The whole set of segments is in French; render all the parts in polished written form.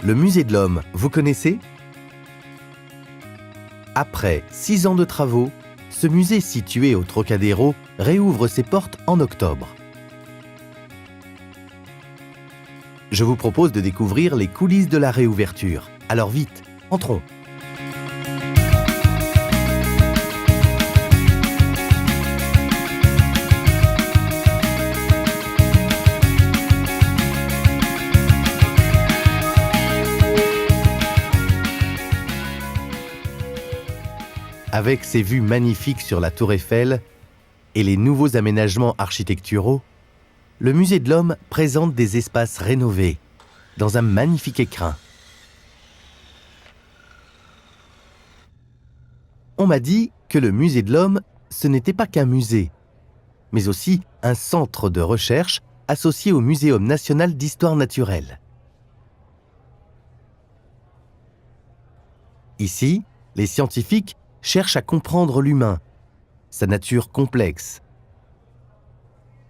Le musée de l'Homme, vous connaissez? Après 6 ans de travaux, ce musée situé au Trocadéro réouvre ses portes en octobre. Je vous propose de découvrir les coulisses de la réouverture. Alors vite, entrons. Avec ses vues magnifiques sur la Tour Eiffel et les nouveaux aménagements architecturaux, le musée de l'Homme présente des espaces rénovés, dans un magnifique écrin. On m'a dit que le musée de l'Homme, ce n'était pas qu'un musée, mais aussi un centre de recherche associé au Muséum national d'histoire naturelle. Ici, les scientifiques cherchent à comprendre l'humain, sa nature complexe.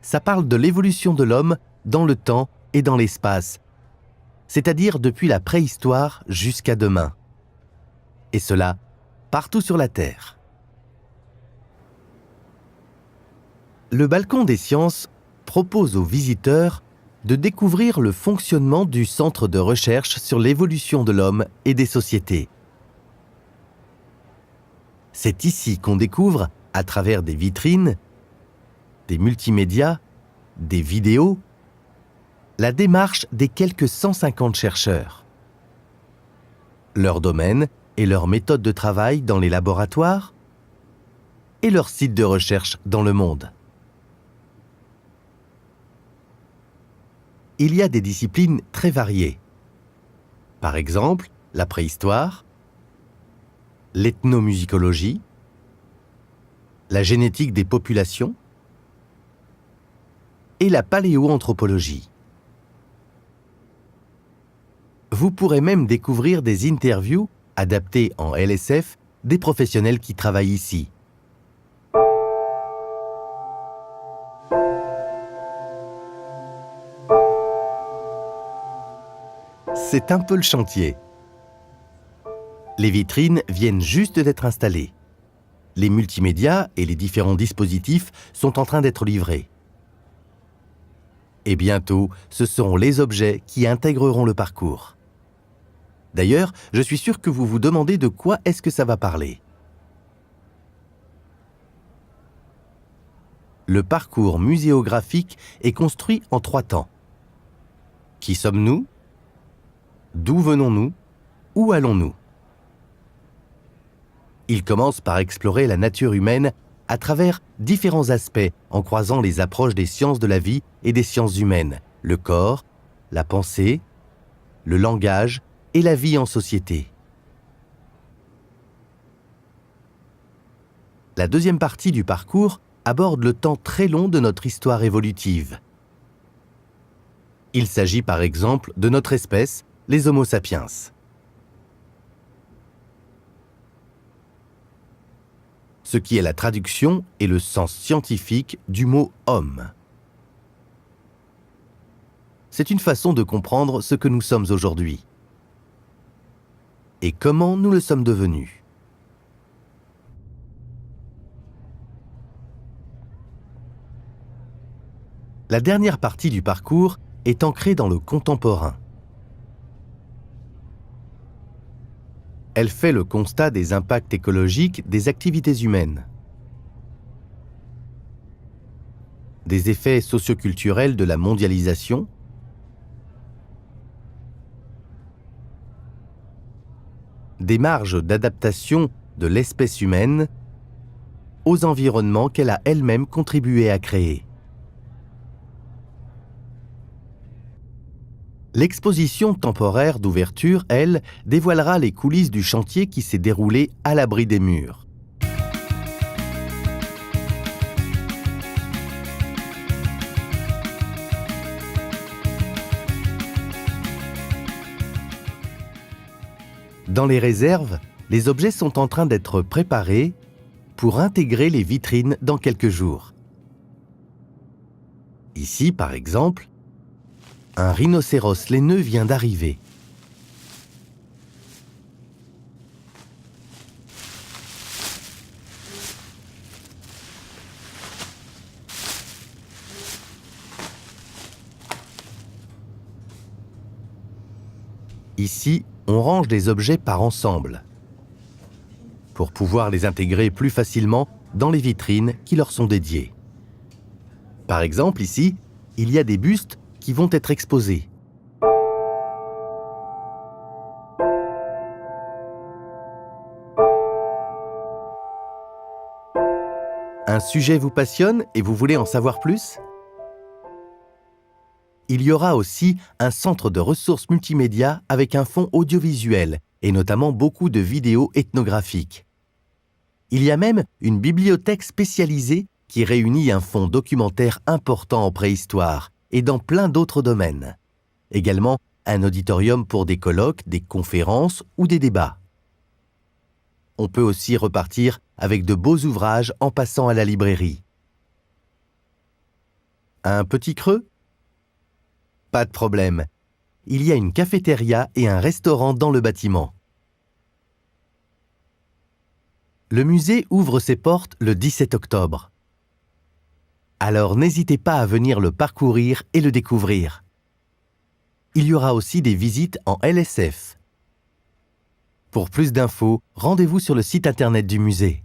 Ça parle de l'évolution de l'homme dans le temps et dans l'espace, c'est-à-dire depuis la préhistoire jusqu'à demain. Et cela, partout sur la Terre. Le balcon des sciences propose aux visiteurs de découvrir le fonctionnement du centre de recherche sur l'évolution de l'homme et des sociétés. C'est ici qu'on découvre, à travers des vitrines, des multimédias, des vidéos, la démarche des quelques 150 chercheurs. Leur domaine et leur méthode de travail dans les laboratoires et leur site de recherche dans le monde. Il y a des disciplines très variées. Par exemple, la préhistoire, l'ethnomusicologie, la génétique des populations et la paléoanthropologie. Vous pourrez même découvrir des interviews adaptées en LSF des professionnels qui travaillent ici. C'est un peu le chantier. Les vitrines viennent juste d'être installées. Les multimédias et les différents dispositifs sont en train d'être livrés. Et bientôt, ce seront les objets qui intégreront le parcours. D'ailleurs, je suis sûr que vous vous demandez de quoi est-ce que ça va parler. Le parcours muséographique est construit en 3 temps. Qui sommes-nous? D'où venons-nous? Où allons-nous? Il commence par explorer la nature humaine à travers différents aspects en croisant les approches des sciences de la vie et des sciences humaines, le corps, la pensée, le langage et la vie en société. La deuxième partie du parcours aborde le temps très long de notre histoire évolutive. Il s'agit par exemple de notre espèce, les Homo sapiens. Ce qui est la traduction et le sens scientifique du mot « homme ». C'est une façon de comprendre ce que nous sommes aujourd'hui et comment nous le sommes devenus. La dernière partie du parcours est ancrée dans le contemporain. Elle fait le constat des impacts écologiques des activités humaines, des effets socioculturels de la mondialisation, des marges d'adaptation de l'espèce humaine aux environnements qu'elle a elle-même contribué à créer. L'exposition temporaire d'ouverture, elle, dévoilera les coulisses du chantier qui s'est déroulé à l'abri des murs. Dans les réserves, les objets sont en train d'être préparés pour intégrer les vitrines dans quelques jours. Ici, par exemple, un rhinocéros laineux vient d'arriver. Ici, on range les objets par ensemble pour pouvoir les intégrer plus facilement dans les vitrines qui leur sont dédiées. Par exemple, ici, il y a des bustes qui vont être exposés. Un sujet vous passionne et vous voulez en savoir plus? Il y aura aussi un centre de ressources multimédia avec un fond audiovisuel et notamment beaucoup de vidéos ethnographiques. Il y a même une bibliothèque spécialisée qui réunit un fonds documentaire important en préhistoire et dans plein d'autres domaines. Également, un auditorium pour des colloques, des conférences ou des débats. On peut aussi repartir avec de beaux ouvrages en passant à la librairie. Un petit creux? Pas de problème. Il y a une cafétéria et un restaurant dans le bâtiment. Le musée ouvre ses portes le 17 octobre. Alors n'hésitez pas à venir le parcourir et le découvrir. Il y aura aussi des visites en LSF. Pour plus d'infos, rendez-vous sur le site internet du musée.